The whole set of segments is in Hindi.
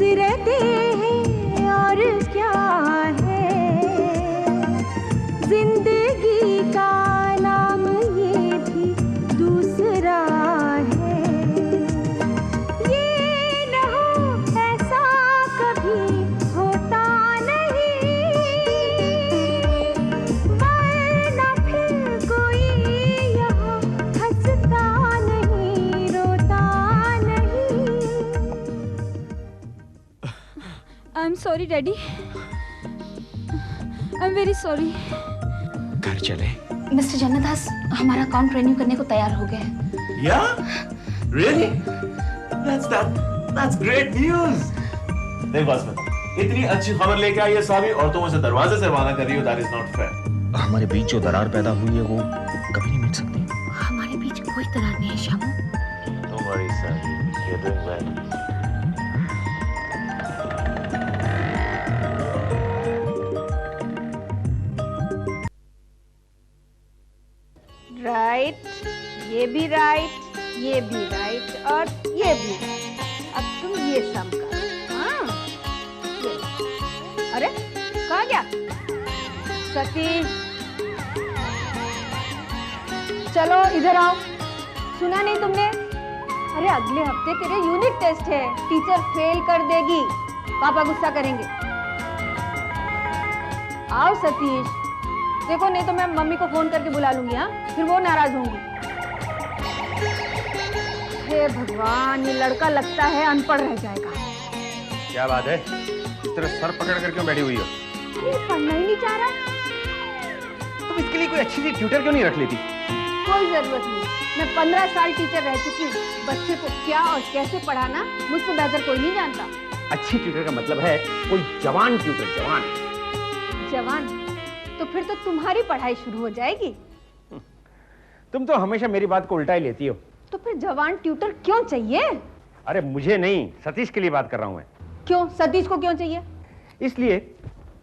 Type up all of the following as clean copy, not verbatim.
रहते हैं और क्या है, जिंदगी का नाम ये भी दूसरा है। ये न हो ऐसा कभी होता नहीं, वरना फिर कोई यहाँ हंसता नहीं, रोता नहीं। आई am sorry daddy, I am very sorry. घर चले। मिस्टर जन्नतदास, हमारा अकाउंट रिन्यू करने को तैयार हो गया है। Yeah? Really? That's great news. देख बासमत, इतनी अच्छी खबर लेके आई है साहबी और तुम उसे दरवाजे से रवाना कर रही हो। That is not fair. हमारे बीच जो दरार पैदा हुई है वो कभी नहीं मिट सकती। हमारे बीच कोई दरार नहीं है Shamu. Don't worry, Sabi. You're doing well. Right, ये भी राइट, ये भी राइट और ये भी राइट। अब तुम ये सम करो। हाँ, ये। अरे कहाँ गया सतीश? चलो इधर आओ। सुना नहीं तुमने? अरे अगले हफ्ते तेरे यूनिट टेस्ट है, टीचर फेल कर देगी, पापा गुस्सा करेंगे। आओ सतीश, देखो नहीं तो मैं मम्मी को फोन करके बुला लूंगी। हाँ, फिर वो नाराज होंगी। हे भगवान, ये लड़का लगता है अनपढ़ रह जाएगा। क्या बात है, इस तरह सर पकड़ कर क्यों बैठी हुई हो? अरे पढ़ना ही नहीं चाह रहा। तुम इसके लिए कोई अच्छी सी ट्यूटर क्यों नहीं रख लेती? कोई जरूरत नहीं, मैं 15 साल टीचर रह चुकी हूँ। बच्चे को क्या और कैसे पढ़ाना मुझसे बेहतर कोई नहीं जानता। अच्छी ट्यूटर का मतलब है कोई जवान ट्यूटर। जवान जवान? तो फिर तो तुम्हारी पढ़ाई शुरू हो जाएगी। तुम तो हमेशा मेरी बात को उल्टा ही लेती हो। तो फिर जवान ट्यूटर क्यों चाहिए? अरे मुझे नहीं, सतीश के लिए बात कर रहा हूं मैं। क्यों, सतीश को क्यों चाहिए? इसलिए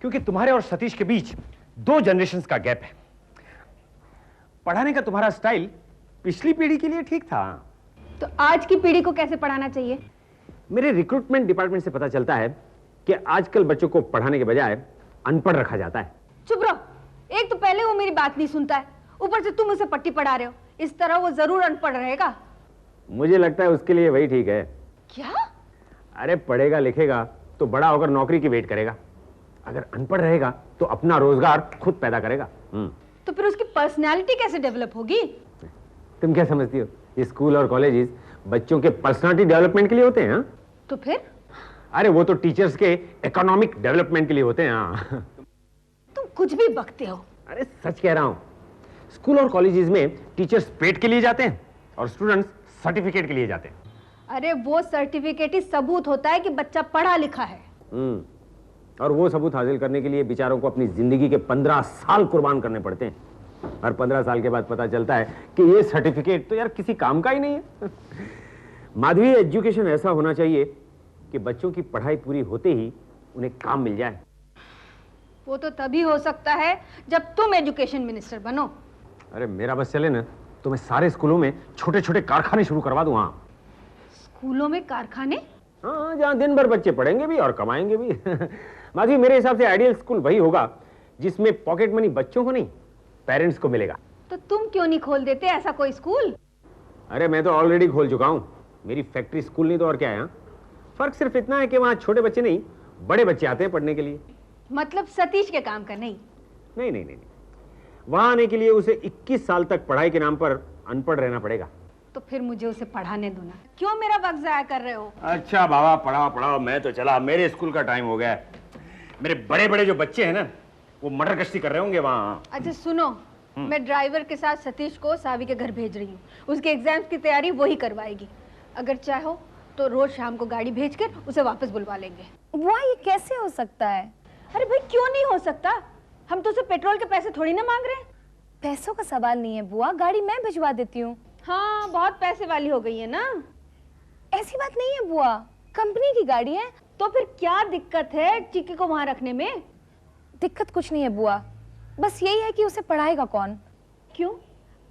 क्योंकि तुम्हारे और सतीश के बीच 2 जनरेशंस का गैप है। पढ़ाने का तुम्हारा स्टाइल पिछली पीढ़ी के लिए ठीक था। तो आज की पीढ़ी को कैसे पढ़ाना चाहिए? मेरे रिक्रूटमेंट डिपार्टमेंट से पता चलता है कि आजकल बच्चों को पढ़ाने के बजाय अनपढ़ रखा जाता है। चुप रहो, एक तो पहले वो मेरी बात नहीं सुनता है, ऊपर से तुम उसे पट्टी पढ़ा रहे हो। इस तरह वो जरूर अनपढ़ रहेगा। मुझे लगता है उसके लिए वही ठीक है। क्या? अरे पढ़ेगा लिखेगा तो बड़ा होकर नौकरी की वेट करेगा, अगर अनपढ़ रहेगा तो अपना रोजगार खुद पैदा करेगा। तो फिर उसकी पर्सनैलिटी कैसे डेवलप होगी? तुम क्या समझती हो, ये स्कूल और कॉलेजेस बच्चों के पर्सनालिटी डेवलपमेंट के लिए होते हैं? हाँ? तो फिर? अरे वो तो टीचर्स के इकोनॉमिक डेवलपमेंट के लिए होते हैं। हाँ। तुम कुछ भी बकते हो। अरे सच कह रहा हूं, स्कूल और कॉलेजेस में टीचर्स पेड के लिए जाते हैं और स्टूडेंट्स सर्टिफिकेट के लिए जाते हैं। अरे वो सर्टिफिकेट ही सबूत होता है कि बच्चा पढ़ा लिखा है। और वो सबूत हासिल करने के लिए बेचारों को अपनी जिंदगी के 15 साल कुर्बान करने पड़ते हैं। और 15 साल के बाद पता चलता है कि ये सर्टिफिकेट तो यार किसी काम का ही नहीं है। माधवी, एजुकेशन ऐसा होना चाहिए कि बच्चों की पढ़ाई पूरी होते ही उन्हें काम मिल जाए। वो तो तभी हो सकता है जब तुम एजुकेशन मिनिस्टर बनो। अरे मेरा बस चले ना तो मैं सारे स्कूलों में छोटे छोटे कारखाने शुरू करवा दूं। हाँ, स्कूलों में कारखाने? हाँ, जहाँ दिन भर बच्चे पढ़ेंगे भी और कमाएंगे भी। माधवी, मेरे हिसाब से आइडियल स्कूल वही होगा जिसमें पॉकेट मनी बच्चों को नहीं, पेरेंट्स को मिलेगा। तो तुम क्यों नहीं खोल देते ऐसा कोई स्कूल? अरे मैं तो ऑलरेडी खोल चुका हूँ, मेरी फैक्ट्री स्कूल नहीं तो और क्या है। फर्क सिर्फ इतना है कि वहाँ छोटे बच्चे नहीं, बड़े बच्चे आते हैं पढ़ने के लिए। मतलब सतीश के काम का नहीं? नहीं नहीं नहीं, वहाँ आने के लिए उसे 21 साल तक पढ़ाई के नाम पर अनपढ़ रहना पड़ेगा। तो फिर मुझे उसे पढ़ाने दो ना, क्यों मेरा वक्त जाया कर रहे हो? अच्छा बाबा, पढ़ाओ पढ़ाओ, मैं तो चला, मेरे स्कूल का टाइम हो गया है। मेरे बड़े बड़े जो बच्चे हैं ना, वो मटर कश्ती कर रहे होंगे वहाँ। अच्छा सुनो, मैं ड्राइवर के साथ सतीश को सावी के घर भेज रही हूँ, उसके एग्जाम्स की तैयारी वही करवाएगी। अगर चाहो तो रोज शाम को गाड़ी भेजकर उसे वापस बुलवा लेंगे। बुआ, ये कैसे हो सकता है? अरे भाई क्यों नहीं हो सकता, हम तो उसे पेट्रोल के पैसे थोड़ी ना मांग रहे हैं। पैसों का सवाल नहीं है बुआ, गाड़ी मैं भिजवा देती हूँ। हाँ, बहुत पैसे वाली हो गई है ना। ऐसी बात नहीं है बुआ, कंपनी की गाड़ी है। तो फिर क्या दिक्कत है चिक्की को वहां रखने में? दिक्कत कुछ नहीं है बुआ, बस यही है कि उसे पढ़ाएगा कौन? क्यों,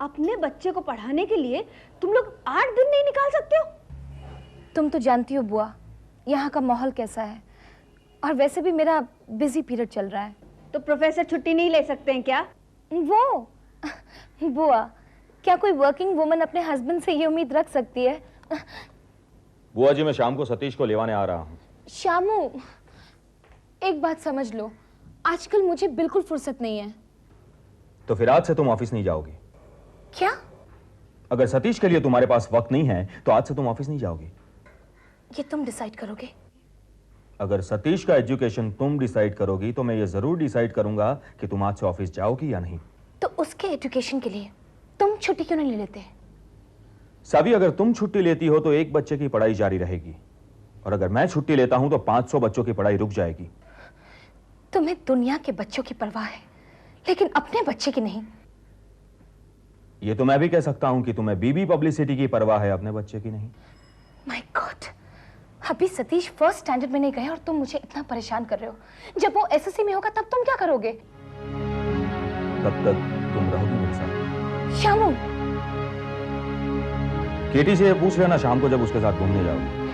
अपने बच्चे को पढ़ाने के लिए तुम लोग 8 दिन नहीं निकाल सकते हो? तुम तो जानती हो बुआ, यहाँ का माहौल कैसा है, और वैसे भी मेरा बिजी पीरियड चल रहा है। तो प्रोफेसर छुट्टी नहीं ले सकते हैं क्या? वो बुआ, क्या कोई वर्किंग वुमन अपने हस्बैंड से ये उम्मीद रख सकती है? बुआ जी, मैं शाम को सतीश को लेवाने आ रहा हूँ। शामू, एक बात समझ लो, आजकल मुझे बिल्कुल फुर्सत नहीं है। तो फिर आज से तुम ऑफिस नहीं जाओगी? क्या? अगर सतीश के लिए तुम्हारे पास वक्त नहीं है तो आज से तुम ऑफिस नहीं जाओगी। ये तुम डिसाइड करोगे? अगर सतीश का एजुकेशन तुम डिसाइड करोगी तो मैं ये जरूर डिसाइड करूंगा कि तुम आज से ऑफिस जाओगी या नहीं। तो उसके एजुकेशन के लिए तुम छुट्टी क्यों नहीं ले लेते? सावी, अगर तुम छुट्टी लेती हो तो एक बच्चे की पढ़ाई जारी रहेगी, और अगर मैं छुट्टी लेता हूं तो 500 बच्चों की पढ़ाई रुक जाएगी। तुम्हें दुनिया के बच्चों की परवाह है, लेकिन अपने बच्चे की नहीं। ये तो मैं भी कह सकता हूं कि तुम्हें बीबी पब्लिसिटी की परवाह है, अपने बच्चे की नहीं। माय गॉड, अभी सतीश फर्स्ट स्टैंडर्ड में नहीं गए और तुम मुझे इतना परेशान कर रहे हो। जब वो एसएससी में होगा तब तुम क्या करोगे? तब तक तुम रहोगी मेरे साथ। शामू, केटी से पूछ लेना शाम को जब उसके साथ घूमने जाओगी।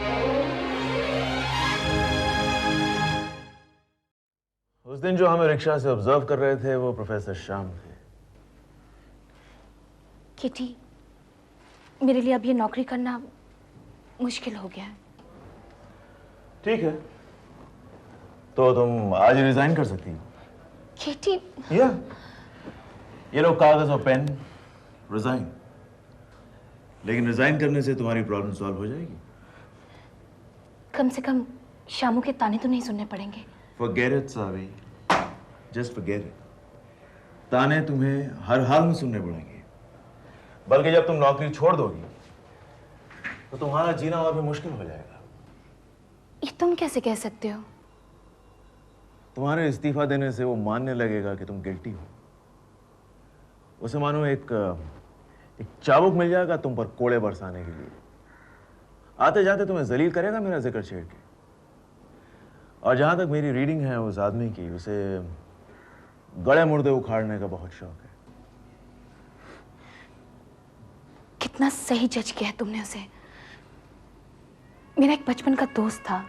उस दिन जो हमें रिक्शा से ऑब्जर्व कर रहे थे वो प्रोफेसर श्याम थे। किटी, मेरे लिए अब ये नौकरी करना मुश्किल हो गया है। ठीक है, तो तुम आज रिजाइन कर सकती हो। किटी, ये लो कागज और पेन, रिजाइन। लेकिन रिजाइन करने से तुम्हारी प्रॉब्लम सॉल्व हो जाएगी। कम से कम शामू के ताने तो नहीं सुनने पड़ेंगे। Forget it, Saavi, just forget it। ताने तुम्हें हर हाल में सुनने पड़ेंगे, बल्कि जब तुम नौकरी छोड़ दोगी तो तुम्हारा जीना और भी मुश्किल हो जाएगा। ये तुम कैसे कह सकते हो? तुम्हारे इस्तीफा देने से वो मानने लगेगा कि तुम गिल्टी हो। उसे मानो एक चाबुक मिल जाएगा तुम पर कोड़े बरसाने के लिए। आते जाते तुम्हें जलील करेगा मेरा जिक्र छेड़ के। और जहां तक मेरी रीडिंग है उस आदमी की, उसे गड़े मुर्दे उखाड़ने का बहुत शौक है। कितना सही जज किया है तुमने उसे। मेरा एक बचपन का दोस्त था,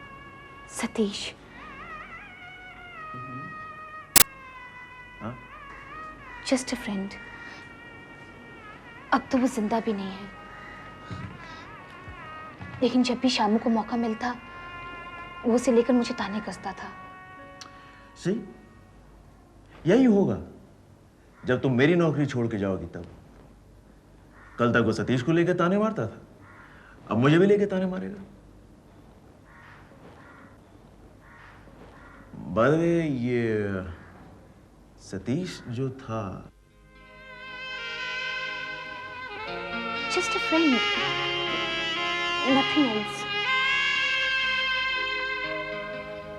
सतीश। Just a friend. अब तो वो जिंदा भी नहीं है, लेकिन जब भी शामू को मौका मिलता वो उसे लेकर मुझे ताने कसता था। सी, यही होगा जब तुम मेरी नौकरी छोड़ के जाओगी तब। कल तक वो सतीश को लेकर ताने मारता था, अब मुझे भी लेकर ताने मारेगा। बाय द वे, ये सतीश जो था, just a friend, nothing else.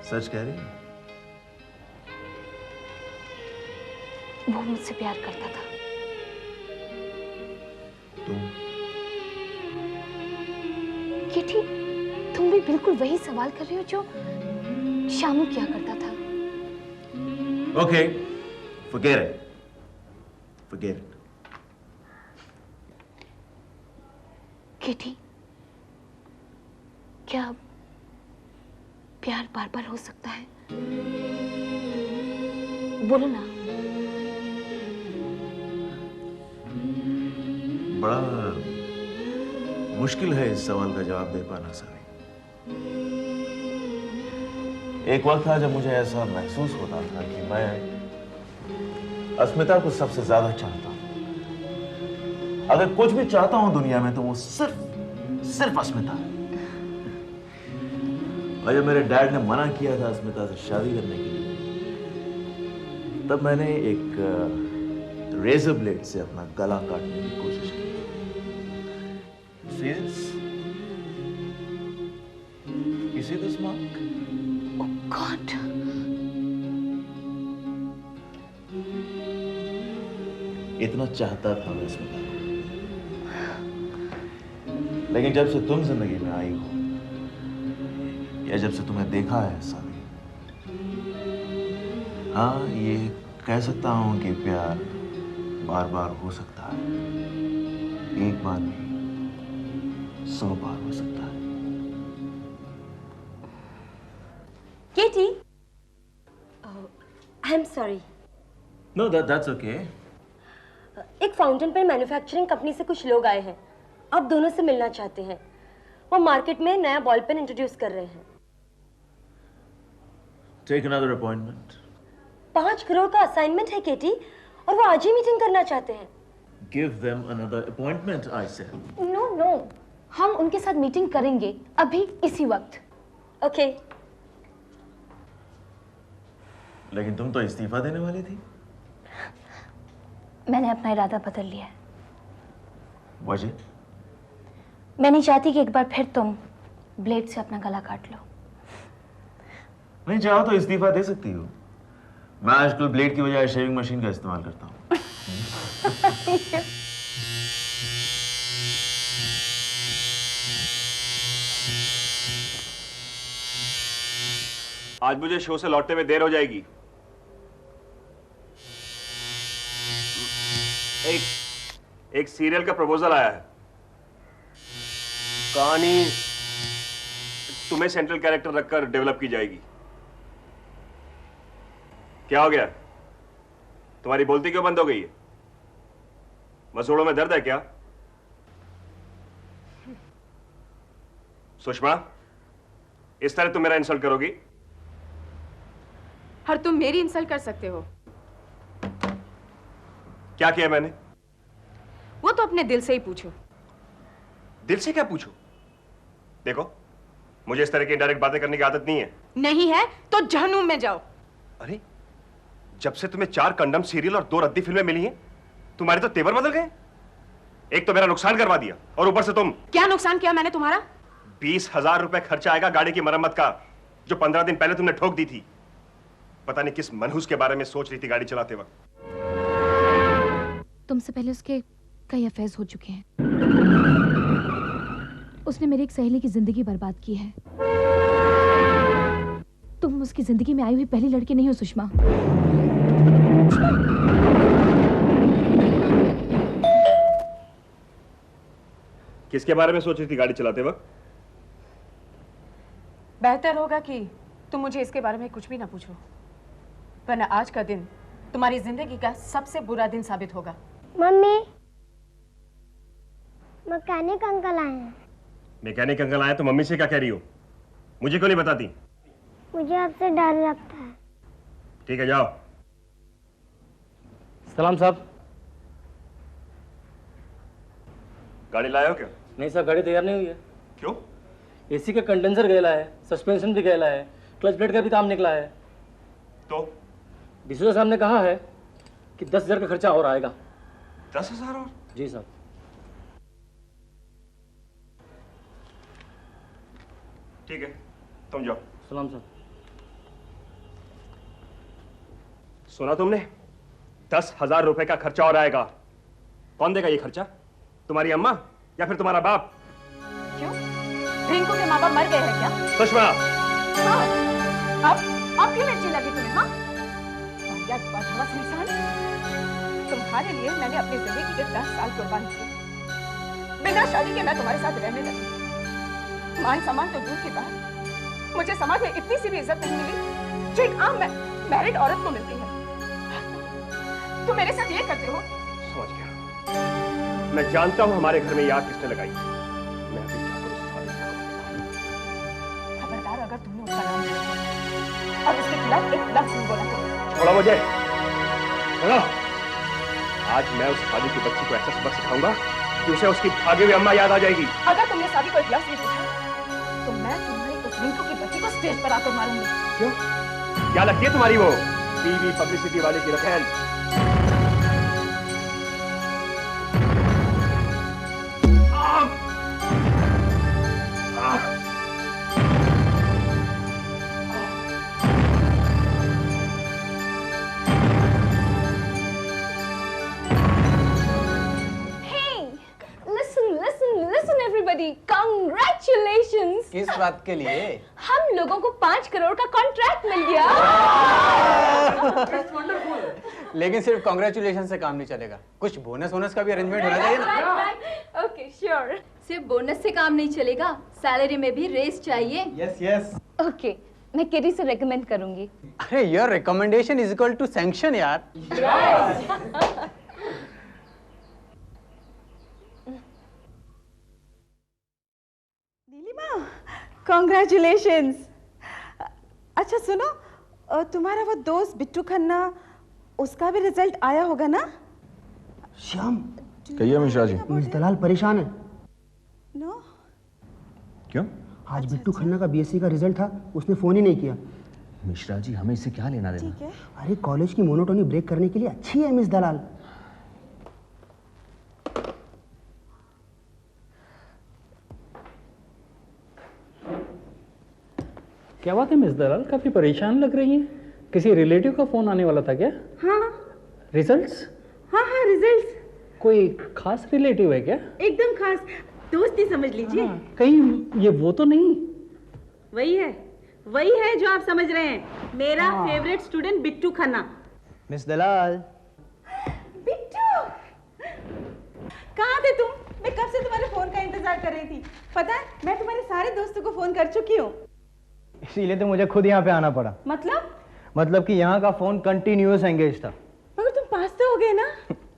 सच कह रही है? वो मुझसे प्यार करता था। तुम? किटी, तुम भी बिल्कुल वही सवाल कर रहे हो जो शामू क्या करता था। Okay, forget it. Forget it. Kitty, क्या प्यार बार बार हो सकता है? बोलो ना। बड़ा मुश्किल है इस सवाल का जवाब दे पाना सावी। एक वक्त था जब मुझे ऐसा महसूस होता था कि मैं अस्मिता को सबसे ज्यादा चाहता हूं। अगर कुछ भी चाहता हूं दुनिया में तो वो सिर्फ अस्मिता है। और जब मेरे डैड ने मना किया था अस्मिता से शादी करने के लिए, तब मैंने एक रेजर ब्लेड से अपना गला काटने की कोशिश की। See this? You see this mark? Oh God! इतना चाहता था मैं अस्मिता को, लेकिन जब से तुम जिंदगी में आई हो, या जब से तुम्हें देखा है सावी, हाँ, ये कह सकता हूं कि प्यार बार बार हो सकता है। एक बार नहीं, 100 बार हो सकता है। Katie, I am sorry. No, that's okay. एक फाउंटेन पेन मैन्युफैक्चरिंग कंपनी से कुछ लोग आए हैं, आप दोनों से मिलना चाहते हैं। वो मार्केट में नया बॉल पेन इंट्रोड्यूस कर रहे हैं। Take another appointment. 5 करोड़ का असाइनमेंट है केटी, और वो आज ही मीटिंग करना चाहते हैं। Give them another appointment, I said. No no, हम उनके साथ मीटिंग करेंगे अभी इसी वक्त। ओके। लेकिन तुम तो इस्तीफा देने वाली थी। मैंने अपना इरादा बदल लिया है। वजह? मैं नहीं चाहती कि एक बार फिर तुम ब्लेड से अपना गला काट लो। नहीं चाहो तो इस्तीफा दे सकती हो। मैं आजकल ब्लेड की बजाय शेविंग मशीन का इस्तेमाल करता हूँ। आज मुझे शो से लौटने में देर हो जाएगी। एक सीरियल का प्रपोजल आया है। कहानी तुम्हें सेंट्रल कैरेक्टर रखकर डेवलप की जाएगी। क्या हो गया? तुम्हारी बोलती क्यों बंद हो गई है? मसूड़ों में दर्द है क्या? सुषमा, इस तरह तुम मेरा इंसल्ट करोगी? हर तुम मेरी इंसल्ट कर सकते हो। क्या किया मैंने? वो तो अपने दिल से ही पूछो। दिल से क्या पूछो? देखो, मुझे इस तरह की इनडायरेक्ट बातें करने की आदत नहीं है। नहीं है तो जहन्नुम में जाओ। अरे, जब से तुम्हें 4 कंडम सीरियल और 2 रद्दी फिल्में मिली हैं, तुम्हारे तो तेवर बदल गए। एक तो मेरा नुकसान करवा दिया, और ऊपर से तुम। क्या नुकसान किया मैंने तुम्हारा? 20,000 रुपए खर्चा आएगा गाड़ी की मरम्मत का, जो 15 दिन पहले तुमने ठोक दी थी। पता नहीं किस मनहूस के बारे में सोच रही थी गाड़ी चलाते वक्त। तुमसे पहले उसके कई अफेयर्स हो चुके हैं। उसने मेरी एक सहेली की जिंदगी बर्बाद की है। तुम उसकी जिंदगी में आई हुई पहली लड़की नहीं हो सुषमा। किसके बारे में सोच रही थी गाड़ी चलाते वक्त? बेहतर होगा कि तुम मुझे इसके बारे में कुछ भी ना पूछो, वरना आज का दिन तुम्हारी जिंदगी का सबसे बुरा दिन साबित होगा। मम्मी, मैकेनिक अंकल आए हैं। मैकेनिक अंकल आए तो मम्मी से क्या कह रही हो? मुझे क्यों नहीं बताती? मुझे आपसे डर लगता है। ठीक है, जाओ। सलाम साहब। गाड़ी लाए हो क्या? नहीं सर, गाड़ी तैयार नहीं हुई है। क्यों? एसी का कंडेंसर गैला है, सस्पेंशन भी गैला है, क्लच प्लेट का भी काम निकला है। तो डिसूजा साहब ने कहा है कि 10,000 का खर्चा और आएगा। 10,000 और? जी साहब। ठीक है, तुम जाओ। सलाम साहब। सुना तुमने? 10,000 रुपए का खर्चा और आएगा। कौन देगा ये खर्चा? तुम्हारी अम्मा या फिर तुम्हारा बाप? क्यों? रिंकू के माँ बाप मर गए हैं क्या? सुषमा! हाँ, अब क्यों मिर्ची लगी तुम्हें? हाँ, क्या बदहवस इंसान। तुम्हारे लिए मैंने अपनी जिंदगी के 10 साल कुर्बान किए। बिना शादी के मैं तुम्हारे साथ रहने लगी। मान सम्मान तो दूर की बात, मुझे समाज में इतनी सी भी इज्जत नहीं मिली जो एक आम मैरिड औरत को मिलती है। तुम मेरे साथ ये करते हो? समझ गया। मैं जानता हूं हमारे घर में ये आग किसने लगाई। मैं अभी जाकर उस साले का खबरदार, अगर तुमने उसका नाम लिया और उसके खिलाफ एक लफ्ज नहीं बोला तो। छोड़ो मुझे। सुनो, आज मैं उस साली की बच्ची को ऐसा सबक सिखाऊंगा कि उसे उसकी भागी हुई अम्मा याद आ जाएगी। अगर तुमने सादी को एक लफ्ज नहीं पूछा तो मैं तुम्हारी उस रिंकू की बच्ची को स्टेज पर आकर मारूंगी। क्यों? क्या लगती है तुम्हारी वो टीवी पब्लिसिटी वाली की रखेल? Congratulations! किस बात के लिए? हम लोगों को 5 करोड़ का कॉन्ट्रैक्ट मिल गया। लेकिन सिर्फ कॉन्ग्रेचुलेशन से काम नहीं चलेगा, कुछ बोनस वोनस का भी अरेंजमेंट होना चाहिए ना। Okay, sure. सिर्फ बोनस से काम नहीं चलेगा, सैलरी में भी रेस चाहिए। Yes yes. ओके, मैं किरी से रेकमेंड करूंगी। अरे your recommendation is equal to sanction यार। नीलिमा, कॉन्ग्रेचुलेशंस। अच्छा सुनो, तुम्हारा वो दोस्त बिट्टू खन्ना, उसका भी रिजल्ट आया होगा ना? श्याम, कहिए मिश्रा जी। मिस दलाल परेशान है। नो? क्यों? आज बिट्टू खन्ना का बीएससी का रिजल्ट था, उसने फोन ही नहीं किया। मिश्रा जी, हमें इससे क्या लेना देना? ठीक है। अरे कॉलेज की मोनोटोनी ब्रेक करने के लिए अच्छी है मिस दलाल। क्या बात है मिस दलाल, काफी परेशान लग रही हैं। किसी रिलेटिव का फोन आने वाला था क्या? हाँ रिजल्ट्स? हाँ हाँ, रिजल्ट्स। कोई खास रिलेटिव है क्या? एकदम खास दोस्त ही समझ लीजिए। कहीं ये वो तो नहीं? वही है जो आप समझ रहे हैं, मेरा favourite student Bittu Khanna. Miss Dalal. Bittu, कहाँ थे तुम? मैं कब से तुम्हारे फोन का इंतजार कर रही थी। पता है, मैं तुम्हारे सारे दोस्तों को फोन कर चुकी हूँ। इसीलिए तो मुझे खुद यहाँ पे आना पड़ा। मतलब कि यहाँ का फोन कंटिन्यूअस एंगेज था। मगर तुम पास तो हो गए ना?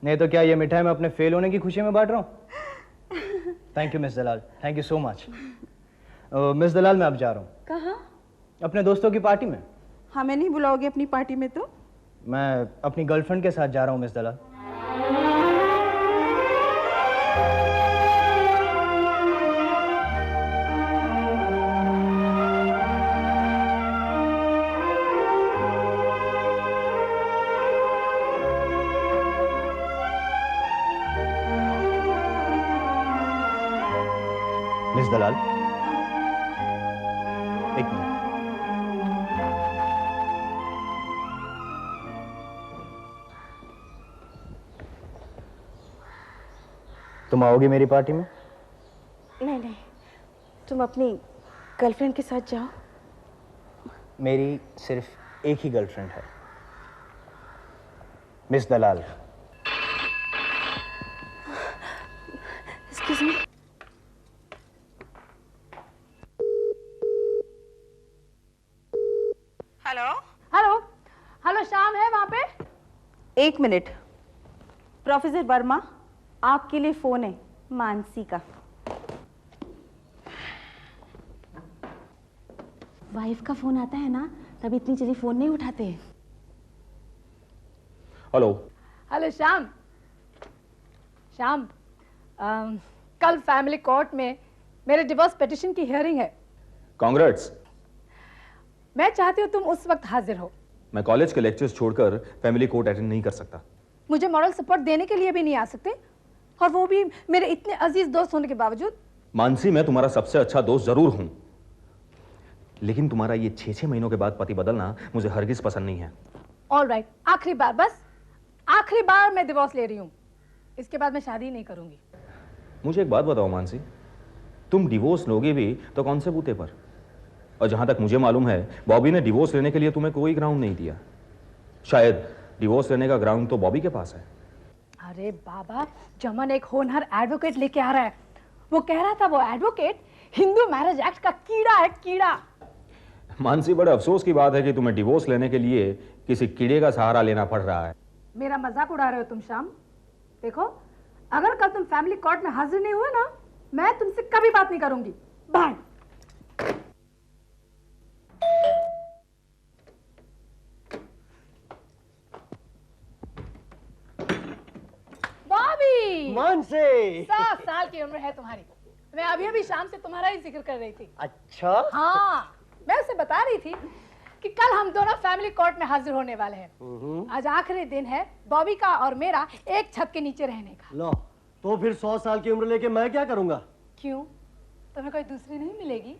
नहीं तो क्या ये मिठाई मैं अपने फेल होने की खुशी में बांट रहा हूँ। Thank you miss Dalal, thank you so much. Miss Dalal, मैं अब जा रहा हूँ। कहाँ? अपने दोस्तों की पार्टी में। हमें नहीं बुलाओगे अपनी पार्टी में तो? मैं अपनी गर्लफ्रेंड के साथ जा रहा हूँ मिस दलाल। मिस दलाल, एक मिनट। तुम आओगे मेरी पार्टी में? नहीं, तुम अपनी गर्लफ्रेंड के साथ जाओ। मेरी सिर्फ एक ही गर्लफ्रेंड है, miss Dalal. Excuse me. Hello, Shyam है वहां पे? एक मिनट। प्रोफेसर वर्मा, आपके लिए फोन है, मानसी का। वाइफ का फोन आता है ना, तब इतनी जल्दी फोन नहीं उठाते हैं। हेलो श्याम, कल फैमिली कोर्ट में मेरे डिवोर्स पिटीशन की हियरिंग है। कांग्रेट्स। मैं चाहती हूँ तुम उस वक्त हाजिर हो। मैं कॉलेज के लेक्चर्स छोड़कर फैमिली कोर्ट अटेंड नहीं कर सकता। मुझे मॉरल सपोर्ट देने के लिए भी नहीं आ सकते, और वो भी मेरे इतने अजीज दोस्त होने के बावजूद। मानसी, मैं तुम्हारा सबसे अच्छा दोस्त जरूर हूं, लेकिन तुम्हारा ये 6-6 महीनों के बाद पति बदलना मुझे हरगिज पसंद नहीं है। ऑलराइट, आखिरी बार, बस आखिरी बार मैं डिवोर्स ले रही हूँ। इसके बाद मैं शादी नहीं करूंगी। मुझे एक बात बताओ मानसी, तुम डिवोर्स लोगे भी तो कौन से बूते पर? और जहां तक मुझे मालूम है, बॉबी ने डिवोर्स लेने के लिए तुम्हें कोई ग्राउंड नहीं दिया। शायद डिवोर्स लेने का ग्राउंड तो बॉबी के पास है। अरे बाबा, जमन एक होनहार एडवोकेट लेके आ रहा है। वो कह रहा था वो एडवोकेट हिंदू मैरिज एक्ट का कीड़ा है, कीड़ा। मानसी, बड़े अफसोस की बात है कि तुम्हें डिवोर्स लेने के लिए किसी कीड़े का सहारा लेना पड़ रहा है। मेरा मजाक उड़ा रहे हो तुम श्याम? देखो, अगर कल तुम फैमिली कोर्ट में हाजिर नहीं हुए ना, मैं तुमसे कभी बात नहीं करूंगी। बाय। बॉबी, मानसी, 7 साल की उम्र है तुम्हारी। मैं अभी शाम से तुम्हारा ही जिक्र कर रही थी। अच्छा? हाँ, मैं उसे बता रही थी कि कल हम दोनों फैमिली कोर्ट में हाजिर होने वाले हैं। आज आखिरी दिन है बॉबी का और मेरा एक छत के नीचे रहने का। लो, तो फिर 100 साल की उम्र लेके मैं क्या करूंगा? क्यों? तुम्हें कोई दूसरी नहीं मिलेगी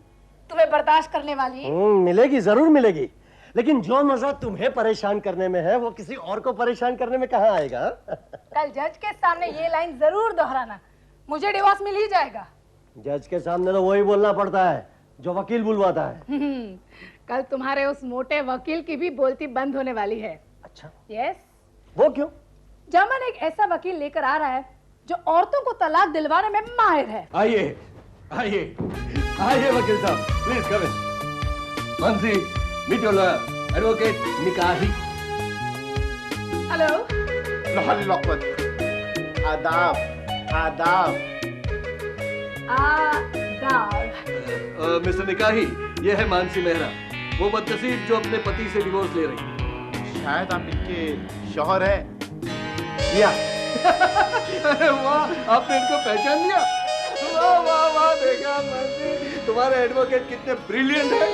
तुम्हें बर्दाश्त करने वाली? मिलेगी, जरूर मिलेगी, लेकिन जो मजा तुम्हें परेशान करने में है वो किसी और को परेशान करने में कहाँ आएगा? कल जज के सामने ये लाइन जरूर दोहराना, मुझे डिवोर्स मिल ही जाएगा। जज के सामने तो वही बोलना पड़ता है जो वकील बुलवाता है। कल तुम्हारे उस मोटे वकील की भी बोलती बंद होने वाली है। अच्छा? यस। वो क्यों? जमन एक ऐसा वकील लेकर आ रहा है जो औरतों को तलाक दिलवाने में माहिर है। आइए आइए आइए वकील साहब, please come in. Mansi, meet your lawyer advocate Nikahi. Hello. लाहौल लौकत। आदाब आदाब। मिस्टर निकाही, ये है मानसी मेहरा, वो बदनसीब जो अपने पति से डिवोर्स ले रही है। शायद आप इनके शौहर है। या अरे वाह, आपने इनको पहचान लिया। वाह वाह वाह, देखा मानसी, तुम्हारे एडवोकेट कितने ब्रिलियंट हैं।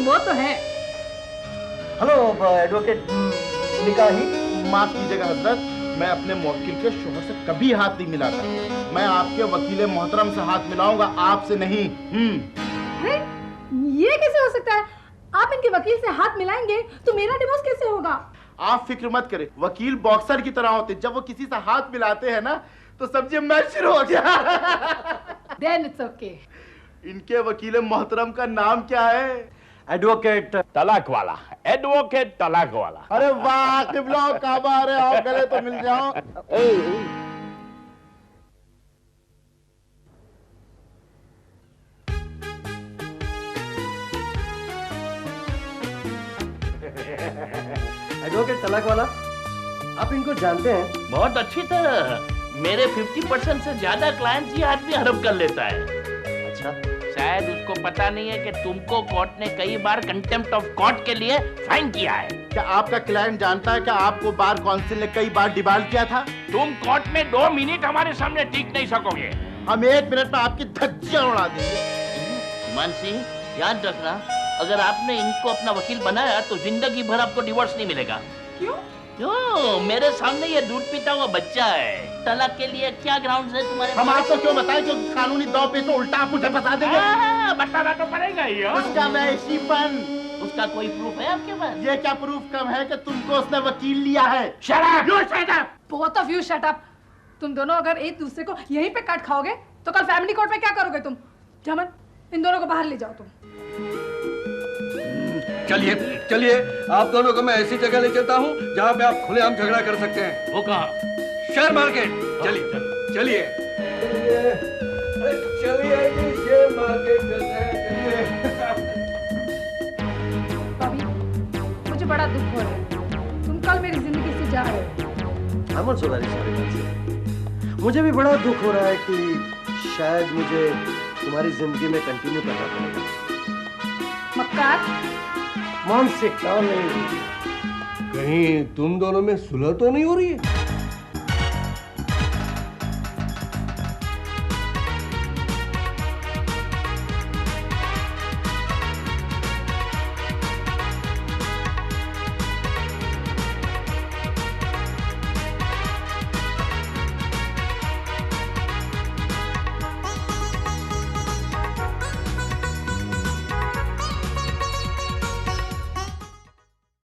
वो तो है। हेलो एडवोकेट निकाही, माफ कीजिएगा हजरत, मैं अपने मुवक्किल के शौहर से कभी हाथ नहीं मिलाता। मैं आपके वकील मोहतरम से हाथ मिलाऊंगा, आपसे नहीं। अरे ये कैसे हो सकता है? आप इनके वकील से हाथ मिलाएंगे तो मेरा डिवोर्स कैसे होगा? आप फिक्र मत करें, वकील बॉक्सर की तरह होते, जब वो किसी से हाथ मिलाते हैं ना तो समझिए मैच शुरू हो गया। Then it's okay. इनके वकील मोहतरम का नाम क्या है? एडवोकेट तलाक वाला, एडवोकेट तलाक वाला। अरे वाह किबला, कब आ रहे हो, गले तो मिल जाओ। एडवोकेट तलाक वाला, आप इनको जानते हैं? बहुत अच्छी तरह। मेरे 50% से ज्यादा क्लाइंट्स ये आदमी हड़प कर लेता है। अच्छा, शायद उसको पता नहीं है कि तुमको कोर्ट ने कई बार कंटेम्प्ट ऑफ कोर्ट के लिए फाइन किया है। क्या आपका क्लाइंट जानता है कि आपको बार काउंसिल ने कई बार डिबाल किया था? तुम कोर्ट में 2 मिनट हमारे सामने टिक नहीं सकोगे। हम 1 मिनट में आपकी धज्जियां उड़ा देंगे। मानसी, याद रखना, अगर आपने इनको अपना वकील बनाया तो जिंदगी भर आपको डिवोर्स नहीं मिलेगा। क्यों? क्यों? मेरे सामने ये दूध पीता हुआ बच्चा है। तलाक के लिए क्या ग्राउंड है तुम्हारे? हम आपको क्यों बताएं कि कानूनी दांव पे तो उल्टा आप मुझे बता देंगे। बताना तो पड़ेगा ही। उसका वैशीपन, उसका कोई प्रूफ है आपके पास? ये क्या प्रूफ कम है कि तुमको उसने वकील लिया है? Shut up! You shut up! Both of you shut up. तुम दोनों अगर एक दूसरे को यहीं पे काट खाओगे तो कल फैमिली कोर्ट में क्या करोगे तुम? जमन, इन दोनों को बाहर ले जाओ तुम। चलिए चलिए, आप दोनों को मैं ऐसी जगह ले चलता हूँ जहाँ पे आप खुलेआम झगड़ा कर सकते हैं। वो कहाँ? Share market. चलिए चलिए चलिए जी, शेयर मार्केट चलते हैं। बॉबी, मुझे बड़ा दुख हो रहा है। तुम कल मेरी जिंदगी से जा रहे हो। I'm also very sorry, Nancy. मुझे भी बड़ा दुख हो रहा है कि शायद मुझे तुम्हारी जिंदगी में कंटिन्यू करना पड़ेगा। मक्कार, मानसिक नहीं, कहीं तुम दोनों में सुलह तो नहीं हो रही है?